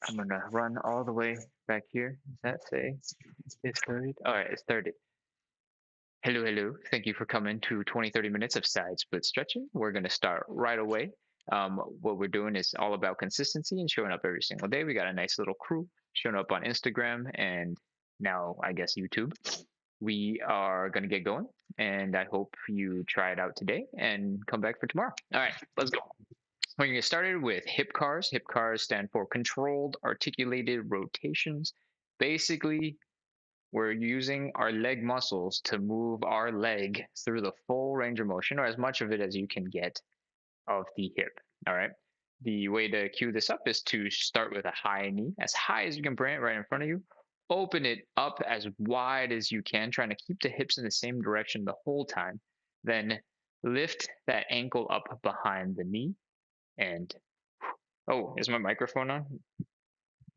I'm gonna run all the way back here. Does that say it's started? All right, it started. Hello, hello. Thank you for coming to 20-30 minutes of side split stretching. We're gonna start right away. What we're doing is all about consistency and showing up every single day. We got a nice little crew showing up on Instagram and now I guess YouTube. We are gonna get going, and I hope you try it out today and come back for tomorrow. All right, let's go. We're going to get started with hip cars. Hip cars stand for controlled articulated rotations. Basically, we're using our leg muscles to move our leg through the full range of motion, or as much of it as you can get of the hip. All right. The way to cue this up is to start with a high knee, as high as you can bring it right in front of you. Open it up as wide as you can, trying to keep the hips in the same direction the whole time. Then lift that ankle up behind the knee. And oh, is my microphone on?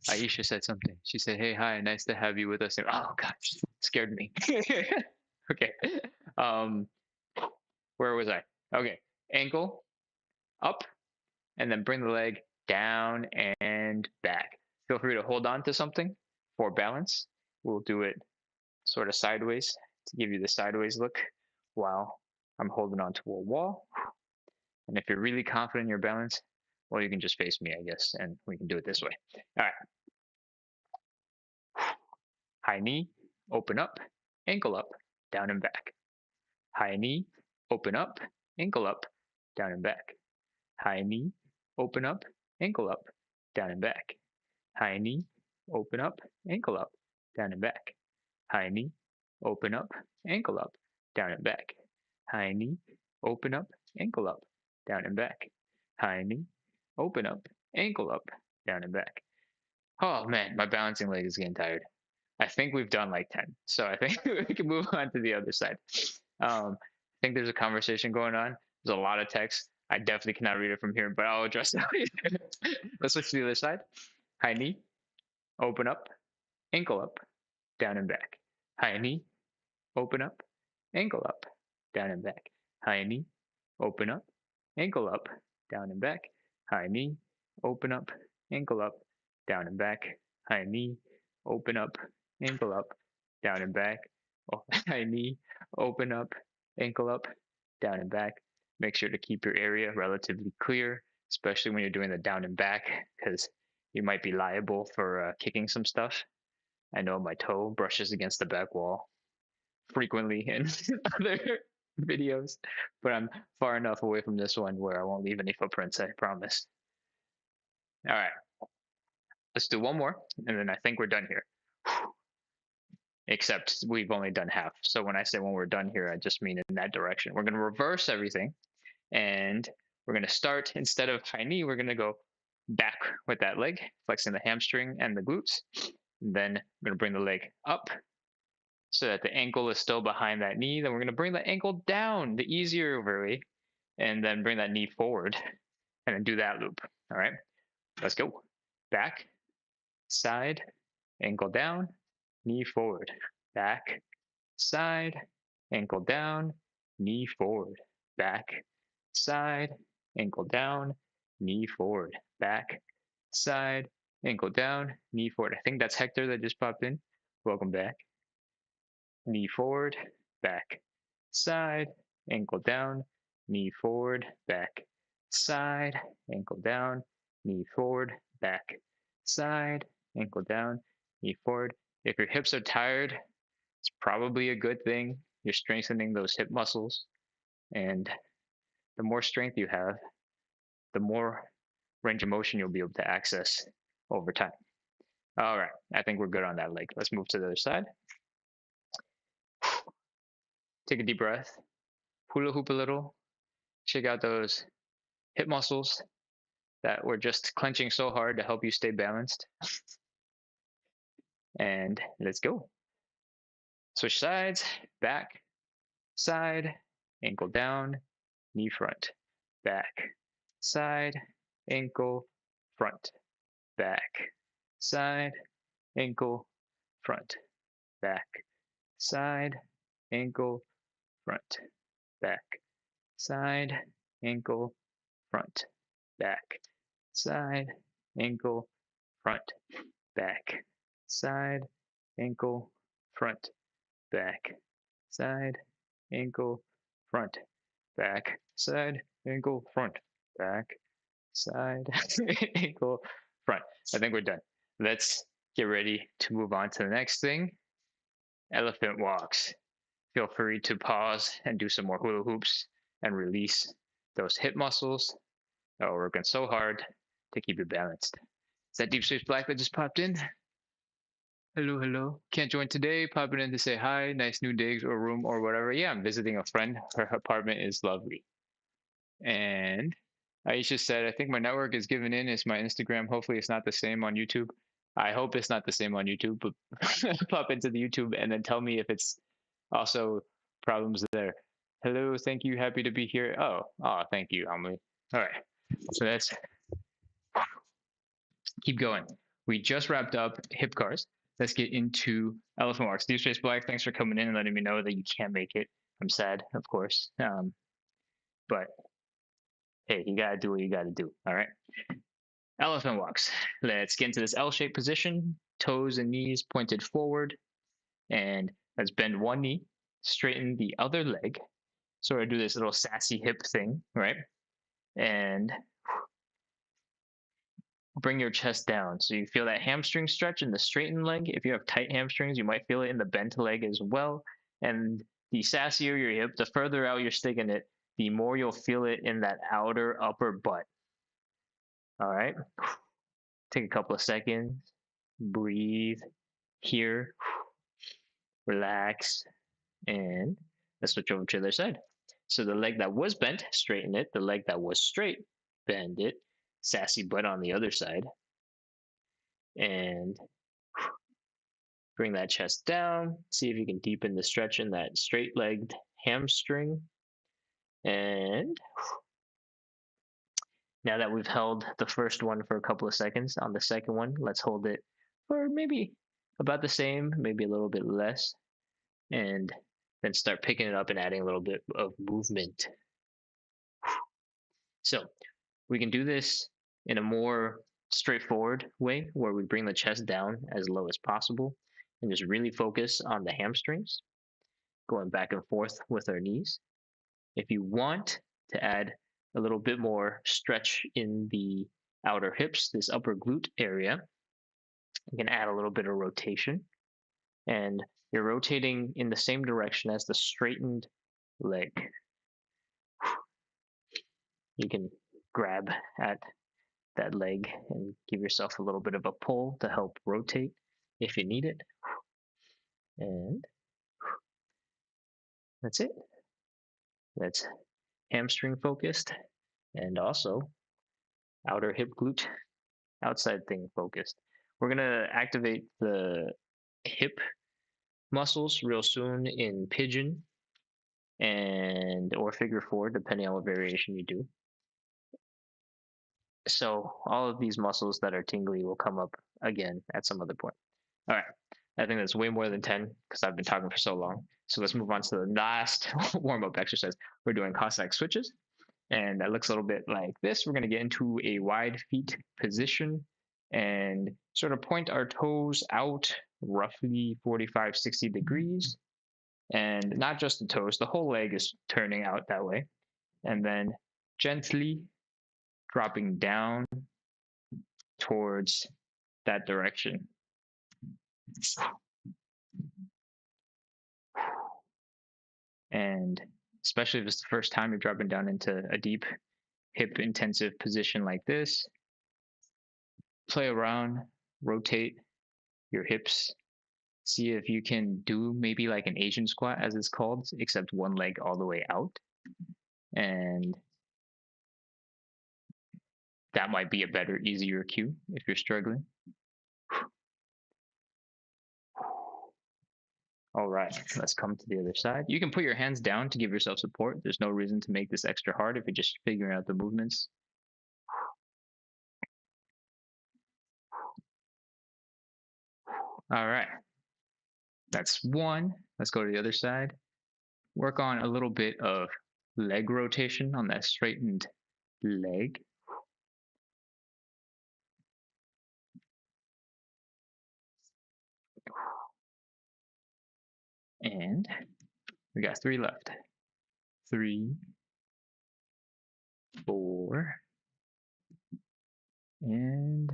Aisha said something. She said, "Hey, hi, nice to have you with us." And, oh gosh, scared me. Okay. Um, where was I? Okay, ankle up, and then bring the leg down and back. Feel free to hold on to something for balance. We'll do it sort of sideways to give you the sideways look while I'm holding on to a wall. And if you're really confident in your balance, well, you can just face me, I guess, and we can do it this way. All right. High knee, open up, ankle up, down and back. High knee, open up, ankle up, down and back. High knee, open up, ankle up, down and back. High knee, open up, ankle up, down and back. High knee, open up, ankle up, down and back. High knee, open up, ankle up, down and back. High knee, open up, ankle up, down and back. Oh man, my balancing leg is getting tired. I think we've done like 10, so I think we can move on to the other side. I think there's a conversation going on. There's a lot of text. I definitely cannot read it from here, but I'll address that later. Let's switch to the other side. High knee, open up, ankle up, down and back. High knee, open up, ankle up, down and back. High knee, open up, ankle up, down and back. High knee, open up, ankle up, down and back. High knee, open up, ankle up, down and back. Oh, high knee, open up, ankle up, down and back. Make sure to keep your area relatively clear, especially when you're doing the down and back, because you might be liable for kicking some stuff. I know my toe brushes against the back wall frequently in other videos, but I'm far enough away from this one where I won't leave any footprints, I promise. All right, let's do one more, and then I think we're done here. Except we've only done half. So when I say when we're done here, I just mean in that direction. We're going to reverse everything, and we're going to start, instead of high knee, we're going to go back with that leg, flexing the hamstring and the glutes. And then we're going to bring the leg up so that the ankle is still behind that knee. Then we're going to bring the ankle down, the easier way, and then bring that knee forward, and then do that loop. All right, let's go. Back, side, ankle down, knee forward. Back, side, ankle down, knee forward. Back, side, ankle down, knee forward. Back, side, ankle down, knee forward. I think that's Hector that just popped in. Welcome back. Knee forward, back, side, ankle down, knee forward, back, side, ankle down, knee forward, back, side, ankle down, knee forward. If your hips are tired, it's probably a good thing. You're strengthening those hip muscles. And the more strength you have, the more range of motion you'll be able to access over time. All right, I think we're good on that leg. Let's move to the other side. Take a deep breath, hula hoop a little, shake out those hip muscles that were just clenching so hard to help you stay balanced. And let's go. Switch sides, back, side, ankle down, knee front, back, side, ankle, front, back, side, ankle, front, back, side, ankle, front, back, side, ankle, front, back, side, ankle, front, back, side, ankle, front, back, side, ankle, front, back, side, ankle, front, back, side, ankle, front. I think we're done. Let's get ready to move on to the next thing. Elephant walks. Feel free to pause and do some more hula hoops and release those hip muscles that are working so hard to keep you balanced. Is that Deep Space Black that just popped in? Hello, hello. Can't join today. Popping in to say hi. Nice new digs or room or whatever. Yeah, I'm visiting a friend. Her apartment is lovely. And Aisha said, I think my network is giving in. It's my Instagram. Hopefully, it's not the same on YouTube. I hope it's not the same on YouTube, but pop into the YouTube and then tell me if it's also problems there. Hello, thank you. Happy to be here. Oh, thank you, Amelie. All right. So let's keep going. We just wrapped up hip cars. Let's get into elephant walks. Deep Space Black, thanks for coming in and letting me know that you can't make it. I'm sad, of course. But hey, you gotta do what you gotta do. All right. Elephant walks. Let's get into this L-shaped position. Toes and knees pointed forward. And let's bend one knee, straighten the other leg. Sort of do this little sassy hip thing, right? And bring your chest down. So you feel that hamstring stretch in the straightened leg. If you have tight hamstrings, you might feel it in the bent leg as well. And the sassier your hip, the further out you're sticking it, the more you'll feel it in that outer upper butt. All right. Take a couple of seconds. Breathe here. Relax. And let's switch over to the other side. So the leg that was bent, straighten it. The leg that was straight, bend it. Sassy butt on the other side. And bring that chest down. See if you can deepen the stretch in that straight-legged hamstring. And now that we've held the first one for a couple of seconds, on the second one, let's hold it for maybe about the same, maybe a little bit less. And then start picking it up and adding a little bit of movement. So we can do this in a more straightforward way where we bring the chest down as low as possible and just really focus on the hamstrings, going back and forth with our knees. If you want to add a little bit more stretch in the outer hips, this upper glute area, you can add a little bit of rotation. And you're rotating in the same direction as the straightened leg. You can grab at that leg and give yourself a little bit of a pull to help rotate if you need it. And that's it. That's hamstring focused and also outer hip glute outside thing focused. We're going to activate the hip muscles real soon in Pigeon and or figure 4, depending on what variation you do. So all of these muscles that are tingly will come up again at some other point. All right. I think that's way more than 10 because I've been talking for so long. So let's move on to the last warm-up exercise. We're doing Cossack switches. And that looks a little bit like this. We're going to get into a wide feet position and sort of point our toes out roughly 45, 60 degrees. And not just the toes, the whole leg is turning out that way. And then gently dropping down towards that direction. And especially if it's the first time you're dropping down into a deep hip intensive position like this, play around, rotate your hips, see if you can do maybe like an Asian squat as it's called, except one leg all the way out. And that might be a better, easier cue if you're struggling. All right, let's come to the other side. You can put your hands down to give yourself support. There's no reason to make this extra hard if you're just figuring out the movements. All right, that's one. Let's go to the other side. Work on a little bit of leg rotation on that straightened leg. And we got 3 left. 3, 4, and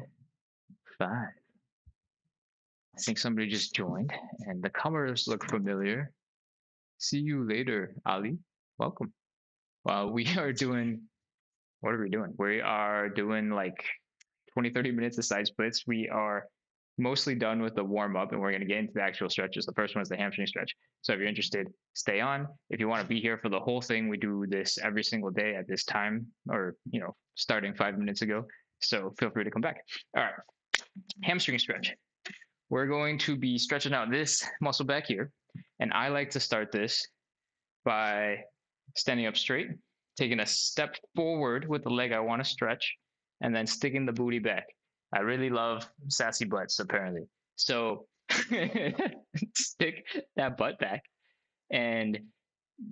5. I think somebody just joined, and the colors look familiar. See you later, Ali. Welcome. We are doing, what are we doing? We are doing like 20, 30 minutes of side splits. We are mostly done with the warm up, and we're going to get into the actual stretches. The first one is the hamstring stretch. So if you're interested, stay on. If you want to be here for the whole thing, we do this every single day at this time, or starting 5 minutes ago. So feel free to come back. All right, hamstring stretch. We're going to be stretching out this muscle back here, and I like to start this by standing up straight, taking a step forward with the leg I want to stretch, and then sticking the booty back. I really love sassy butts, apparently. So stick that butt back, and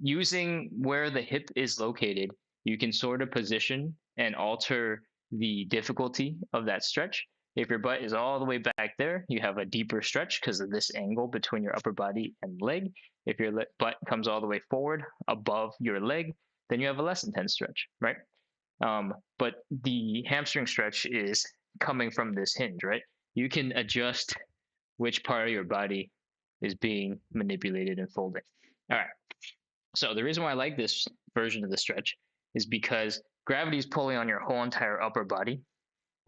using where the hip is located, you can sort of position and alter the difficulty of that stretch. If your butt is all the way back there, you have a deeper stretch because of this angle between your upper body and leg. If your butt comes all the way forward above your leg, then you have a less intense stretch, right? But the hamstring stretch is coming from this hinge, right? You can adjust which part of your body is being manipulated and folding. All right. So the reason why I like this version of the stretch is because gravity is pulling on your whole entire upper body,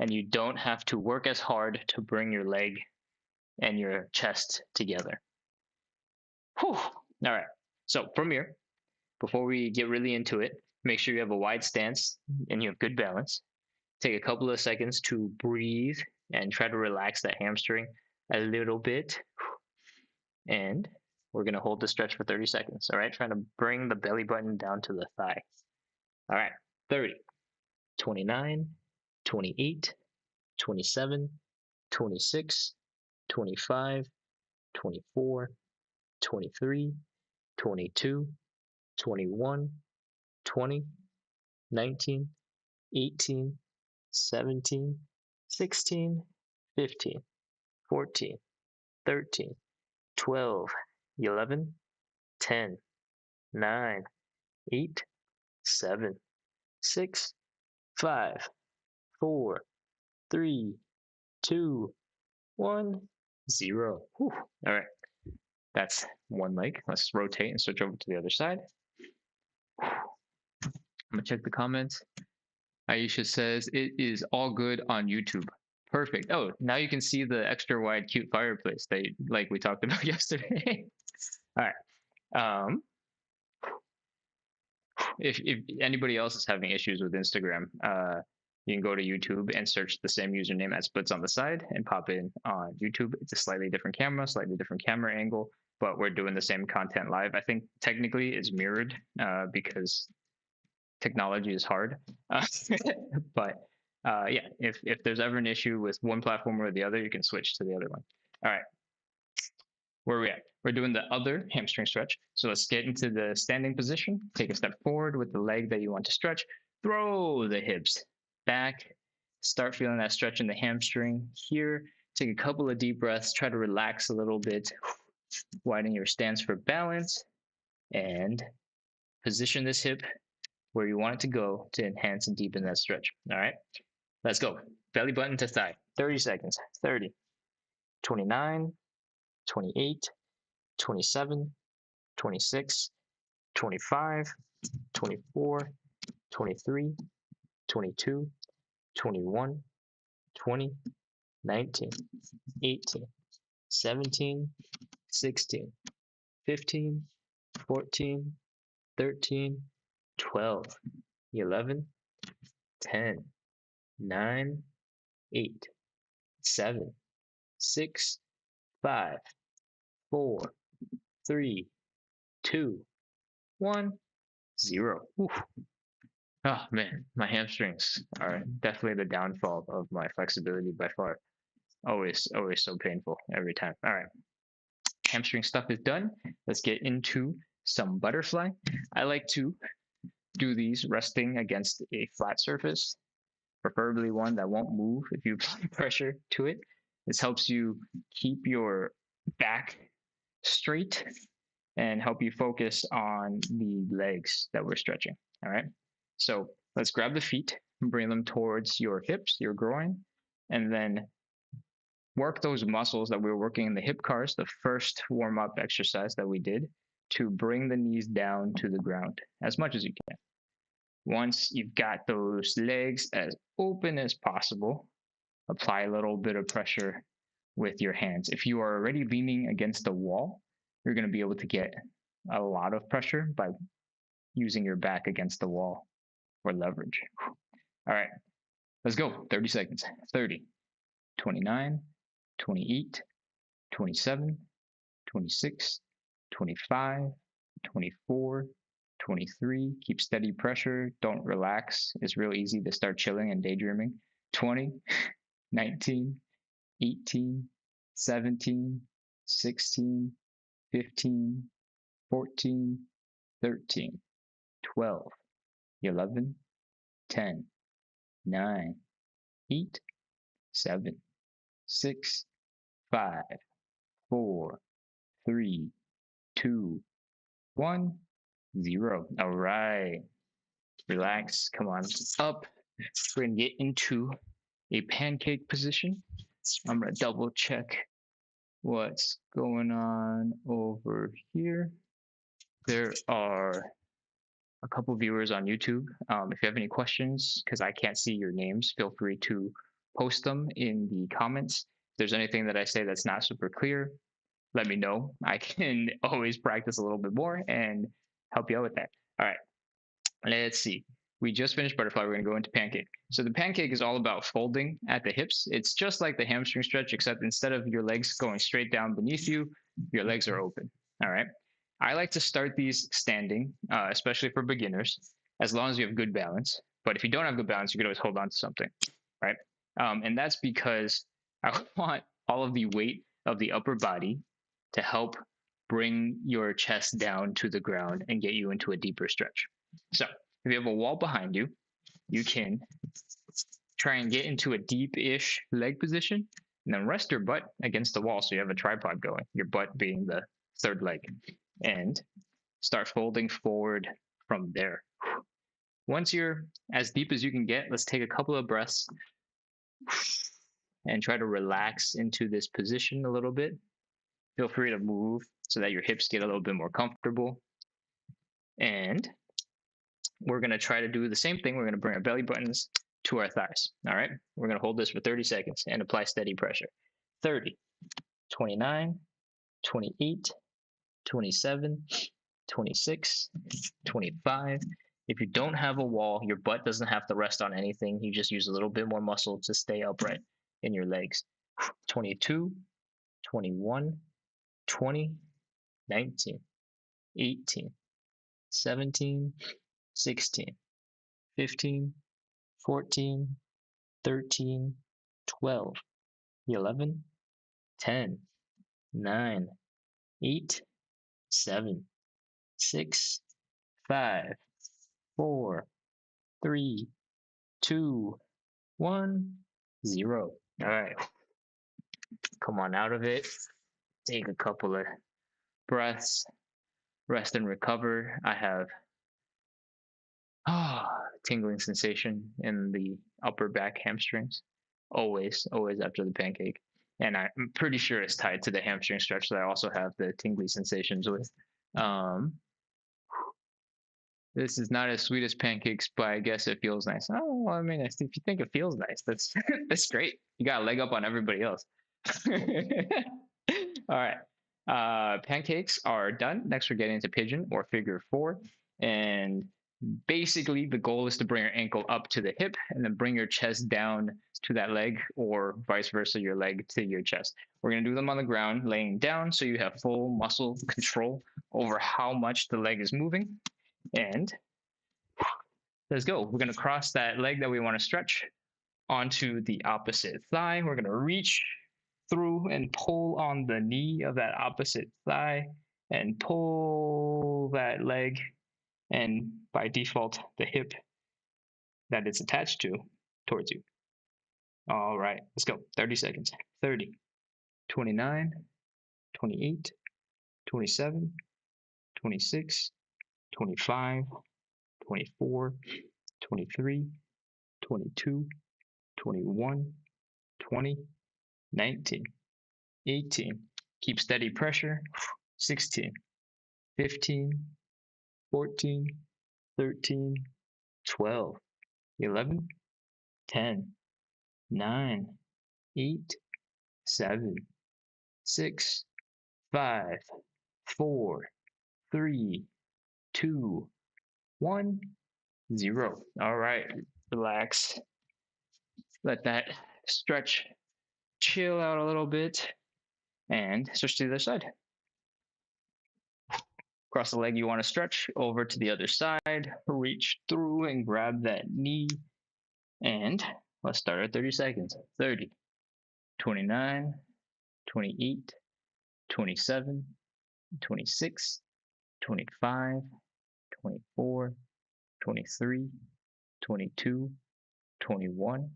and you don't have to work as hard to bring your leg and your chest together. Whew. All right. So from here, before we get really into it, make sure you have a wide stance and you have good balance. Take a couple of seconds to breathe and try to relax that hamstring a little bit. And we're going to hold the stretch for 30 seconds. All right. Trying to bring the belly button down to the thigh. All right. 30, 29, 28, 27, 26, 25, 24, 23, 22, 21, 20, 19, 18, 17, 16, 15, 14, 13, 12, 11, 10, 9, 8, 7, 6, 5, 4, 3, 2, 1, 0. Whew. All right. That's one leg. Let's rotate and switch over to the other side. I'm going to check the comments. Aisha says, it is all good on YouTube. Perfect. Oh, now you can see the extra wide, cute fireplace that like we talked about yesterday. All right. If anybody else is having issues with Instagram, you can go to YouTube and search the same username as Splits on the Side and pop in on YouTube. It's a slightly different camera angle, but we're doing the same content live. I think technically it's mirrored because technology is hard. But yeah, if there's ever an issue with one platform or the other, you can switch to the other one. All right. Where are we at? We're doing the other hamstring stretch. So let's get into the standing position. Take a step forward with the leg that you want to stretch. Throw the hips back. Start feeling that stretch in the hamstring here. Take a couple of deep breaths. Try to relax a little bit. Widen your stance for balance. And position this hip where you want it to go to enhance and deepen that stretch. All right, let's go. Belly button to thigh. 30 seconds. 30, 29, 28, 27, 26, 25, 24, 23, 22, 21, 20, 19, 18, 17, 16, 15, 14, 13, 12, 11, 10, 9, 8, 7, 6, 5, 4, 3, 2, 1, 0. Oof. Oh man, my hamstrings are definitely the downfall of my flexibility by far. Always so painful every time. All right, hamstring stuff is done. Let's get into some butterfly. I like to do these resting against a flat surface, preferably one that won't move if you apply pressure to it. This helps you keep your back straight and help you focus on the legs that we're stretching. All right. So let's grab the feet and bring them towards your hips, your groin, and then work those muscles that we were working in the hip cars, the first warm up exercise that we did, to bring the knees down to the ground as much as you can. Once you've got those legs as open as possible, apply a little bit of pressure with your hands. If you are already leaning against the wall, you're going to be able to get a lot of pressure by using your back against the wall for leverage. All right, let's go. 30 seconds. 30, 29, 28, 27, 26, 25, 24, 23. Keep steady pressure. Don't relax. It's real easy to start chilling and daydreaming. 20, 19, 18, 17, 16, 15, 14, 13, 12, 11, 10, 9, 8, 7, 6, 5, 4, 3, 2, 1, 0. All right. Relax. Come on. Up. We're going to get into a pancake position. I'm going to double check what's going on over here. There are a couple viewers on YouTube. If you have any questions, because I can't see your names, feel free to post them in the comments. If there's anything that I say that's not super clear, let me know. I can always practice a little bit more and help you out with that. All right, let's see. We just finished butterfly. We're going to go into pancake. So the pancake is all about folding at the hips. It's just like the hamstring stretch, except instead of your legs going straight down beneath you, your legs are open. All right. I like to start these standing, especially for beginners, as long as you have good balance. But if you don't have good balance, you can always hold on to something, right? And that's because I want all of the weight of the upper body to help bring your chest down to the ground and get you into a deeper stretch. So if you have a wall behind you, you can try and get into a deep-ish leg position and then rest your butt against the wall so you have a tripod going, your butt being the third leg, and start folding forward from there. Once you're as deep as you can get, let's take a couple of breaths and try to relax into this position a little bit. Feel free to move so that your hips get a little bit more comfortable. And we're going to try to do the same thing. We're going to bring our belly buttons to our thighs. All right. We're going to hold this for 30 seconds and apply steady pressure. 30, 29, 28, 27, 26, 25. If you don't have a wall, your butt doesn't have to rest on anything. You just use a little bit more muscle to stay upright in your legs. 22, 21, 20, 19, 18, 17, 16, 15, 14, 13, 12, 11, 10, 9, 8, 7, 6, 5, 4, 3, 2, 1, 0. All right. Come on out of it. Take a couple of breaths. Rest and recover. I have tingling sensation in the upper back hamstrings. Always after the pancake. And I'm pretty sure it's tied to the hamstring stretch that I also have the tingly sensations with. This is not as sweet as pancakes, but I guess it feels nice. Oh, well, I mean, if you think it feels nice, that's that's great. You got a leg up on everybody else. All right. Pancakes are done. Next, we're getting into pigeon or figure 4. And basically, the goal is to bring your ankle up to the hip and then bring your chest down to that leg, or vice versa, your leg to your chest. We're going to do them on the ground, laying down, so you have full muscle control over how much the leg is moving. And let's go. We're going to cross that leg that we want to stretch onto the opposite thigh. We're going to reach through and pull on the knee of that opposite thigh and pull that leg, and by default, the hip that it's attached to towards you. All right, let's go. 30 seconds. 30, 29, 28, 27, 26, 25, 24, 23, 22, 21, 20, 19, 18. Keep steady pressure. 16, 15, 14, 13, 12, 11, 10, 9, 8, 7, 6, 5, 4, 3, 2, 1, 0. All right, relax. Let that stretch chill out a little bit and switch to the other side. Across the leg you want to stretch over to the other side, reach through and grab that knee. And let's start at 30 seconds. 30, 29, 28, 27, 26, 25, 24, 23, 22, 21,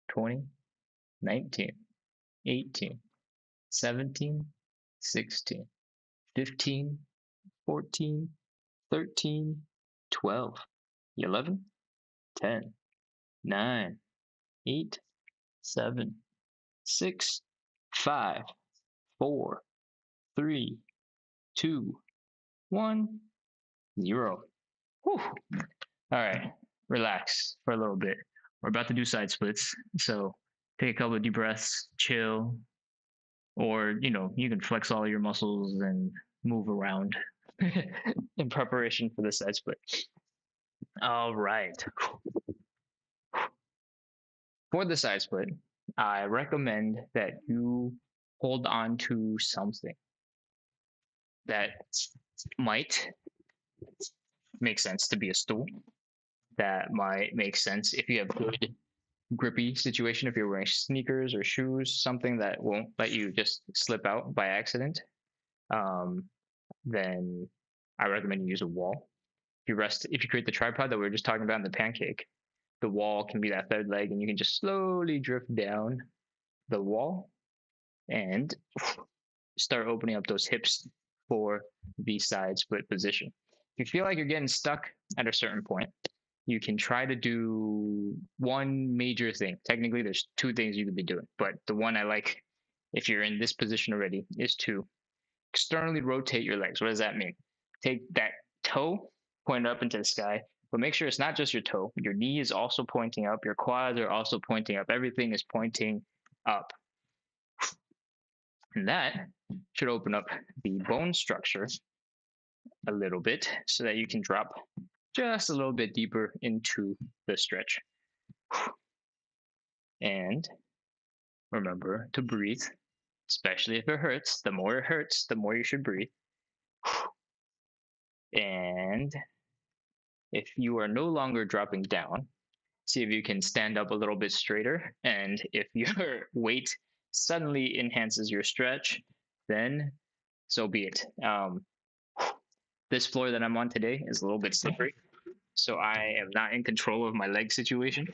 20, 19, 18, 17, 16, 15, 14, 13, 12, 11, 10, 9, 8, 7, 6, 5, 4, 3, 2, 1, 0. Whew. All right, relax for a little bit. We're about to do side splits, so take a couple of deep breaths, chill, or you can flex all your muscles and move around in preparation for the side split. All right. For the side split, I recommend that you hold on to something that might make sense to be a stool. That might make sense if you have good grippy situation, if you're wearing sneakers or shoes, something that won't let you just slip out by accident. Then I recommend you use a wall. If you create the tripod that we were just talking about in the pancake, the wall can be that third leg, and you can just slowly drift down the wall and start opening up those hips for the side split position. If you feel like you're getting stuck at a certain point, you can try to do one major thing. Technically, there's two things you could be doing, but the one I like, if you're in this position already, is to externally rotate your legs. What does that mean? Take that toe, point up into the sky, but make sure it's not just your toe. Your knee is also pointing up. Your quads are also pointing up. Everything is pointing up. And that should open up the bone structure a little bit so that you can drop just a little bit deeper into the stretch. And remember to breathe, especially if it hurts. The more it hurts, the more you should breathe. And if you are no longer dropping down, see if you can stand up a little bit straighter. And if your weight suddenly enhances your stretch, then so be it. This floor that I'm on today is a little bit slippery, so I am not in control of my leg situation.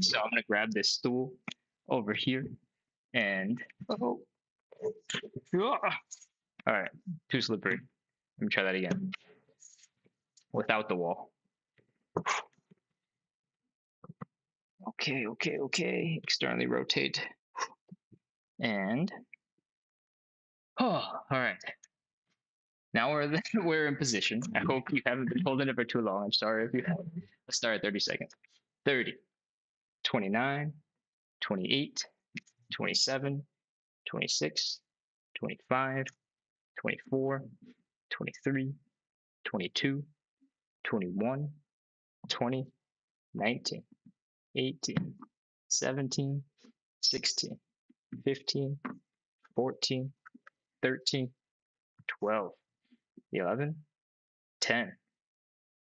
So I'm gonna grab this stool over here and all right, too slippery. Let me try that again without the wall. Okay. Externally rotate. And all right. Now we're in position. I hope you haven't been holding it for too long. I'm sorry if you have. Let's start at 30 seconds. 30, 29, 28, 27, 26, 25, 24, 23, 22, 21, 20, 19, 18, 17, 16, 15, 14, 13, 12, 11, 10,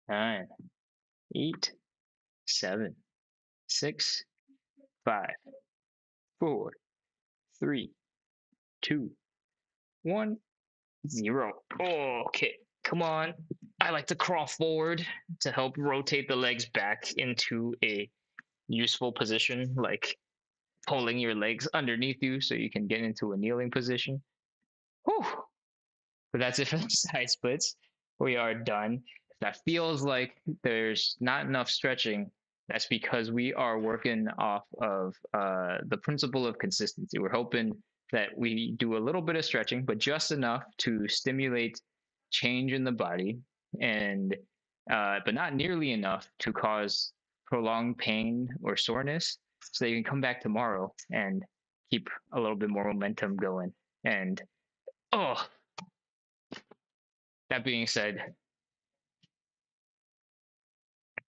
9, 8, 7, 6, 5, 4, 3, 2, 1, 0. Okay, come on. I like to crawl forward to help rotate the legs back into a useful position, like pulling your legs underneath you so you can get into a kneeling position. Whew. But that's it for the side splits. We are done. If that feels like there's not enough stretching, that's because we are working off of the principle of consistency. We're hoping that we do a little bit of stretching, but just enough to stimulate change in the body, and but not nearly enough to cause prolonged pain or soreness, so that you can come back tomorrow and keep a little bit more momentum going. And oh, that being said,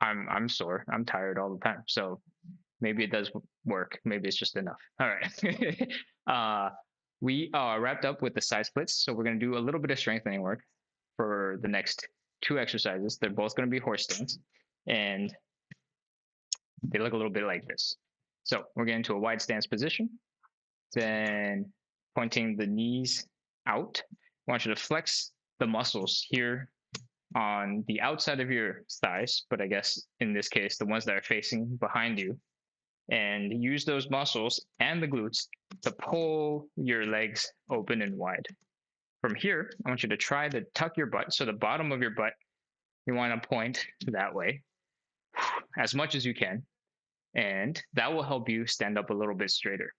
I'm sore. I'm tired all the time. So maybe it does work. Maybe it's just enough. All right. We are wrapped up with the side splits. So we're going to do a little bit of strengthening work for the next two exercises. They're both going to be horse stance, and they look a little bit like this. So we're getting to a wide stance position, then pointing the knees out. I want you to flex the muscles here on the outside of your thighs, but I guess in this case, the ones that are facing behind you, and use those muscles and the glutes to pull your legs open and wide. From here, I want you to try to tuck your butt. So the bottom of your butt, you want to point that way as much as you can, and that will help you stand up a little bit straighter.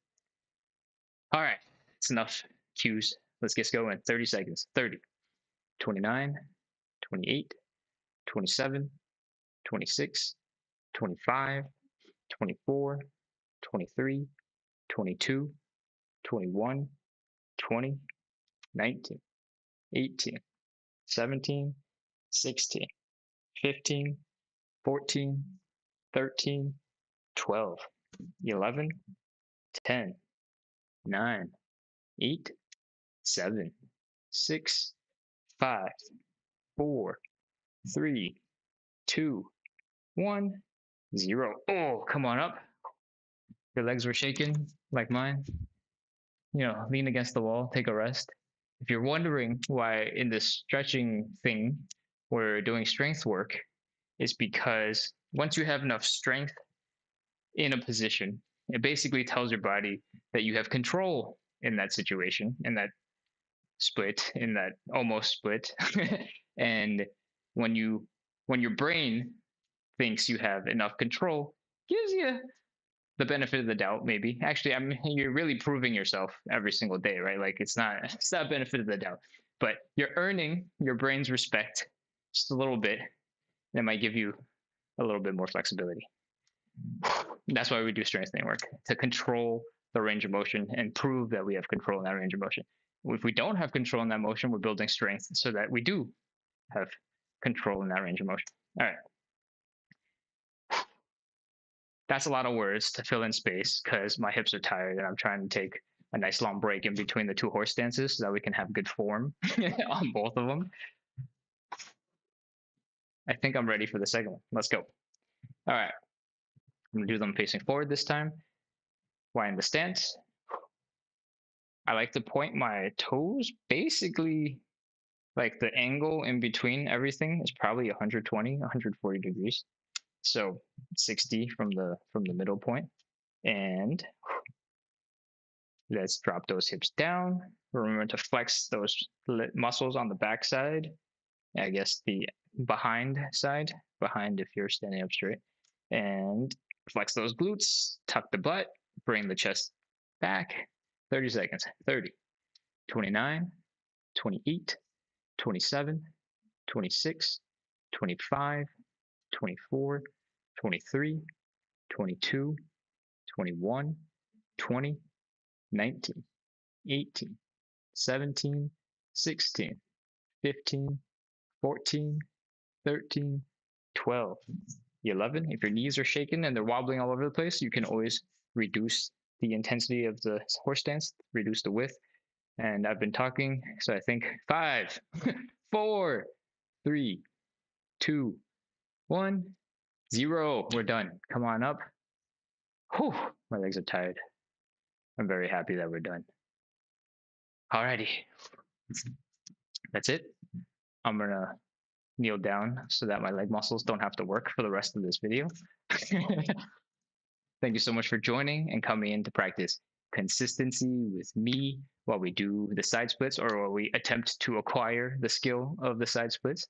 All right, it's enough cues. Let's get going. 30 seconds. 30, 29, 28, 27, 26, 25, 24, 23, 22, 21, 20, 19, 18, 17, 16, 15, 14, 13, 12, 11, 10, 9, 8, 7, 6, 5, 4, 3, 2, 1, 0. Oh, come on up. Your legs were shaking like mine. Lean against the wall, take a rest. If you're wondering why in this stretching thing we're doing strength work, it's because once you have enough strength in a position, it basically tells your body that you have control in that situation, in that split, in that almost split. And when your brain thinks you have enough control, gives you the benefit of the doubt, maybe. Actually, I mean, you're really proving yourself every single day, right? Like it's not benefit of the doubt, but you're earning your brain's respect just a little bit. That might give you a little bit more flexibility. That's why we do strengthening work, to control the range of motion and prove that we have control in that range of motion. If we don't have control in that motion, we're building strength so that we do have control in that range of motion. All right. That's a lot of words to fill in space because my hips are tired and I'm trying to take a nice long break in between the two horse stances so that we can have good form on both of them. I think I'm ready for the second one. Let's go. All right. I'm going to do them facing forward this time. Wide in the stance. I like to point my toes basically like the angle in between everything is probably 120, 140 degrees. So 60 from the middle point. And let's drop those hips down. Remember to flex those muscles on the back side. I guess the behind side, behind if you're standing up straight. And flex those glutes, tuck the butt, bring the chest back. 30 seconds. 30, 29, 28, 27, 26, 25, 24, 23, 22, 21, 20, 19, 18, 17, 16, 15, 14, 13, 12, 11. If your knees are shaking and they're wobbling all over the place, you can always reduce the intensity of the horse stance, reduce the width. And I've been talking, so I think 5, 4, 3, 2, 1, 0. We're done. Come on up. Whew, my legs are tired. I'm very happy that we're done. Alrighty. That's it. I'm gonna kneel down so that my leg muscles don't have to work for the rest of this video. Thank you so much for joining and coming in to practice consistency with me while we do the side splits or while we attempt to acquire the skill of the side splits.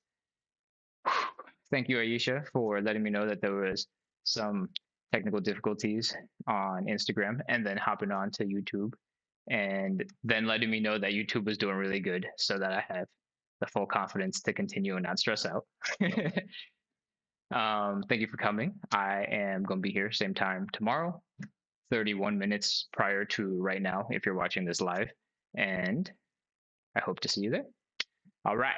Thank you, Aisha, for letting me know that there was some technical difficulties on Instagram and then hopping on to YouTube and then letting me know that YouTube was doing really good so that I have the full confidence to continue and not stress out. Thank you for coming. I am going to be here same time tomorrow, 31 minutes prior to right now, if you're watching this live. And I hope to see you there. All right.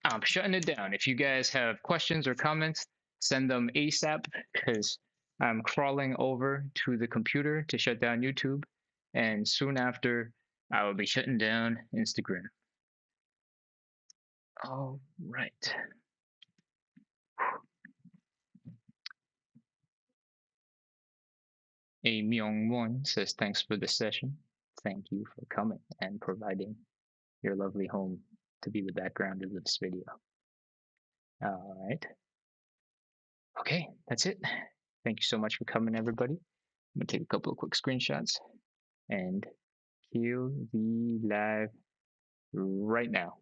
I'm shutting it down. If you guys have questions or comments, send them ASAP because I'm crawling over to the computer to shut down YouTube. And soon after, I will be shutting down Instagram. All right. A Myung-won says, thanks for the session. Thank you for coming and providing your lovely home to be the background of this video. All right. Okay, that's it. Thank you so much for coming, everybody. I'm gonna take a couple of quick screenshots and kill the live right now.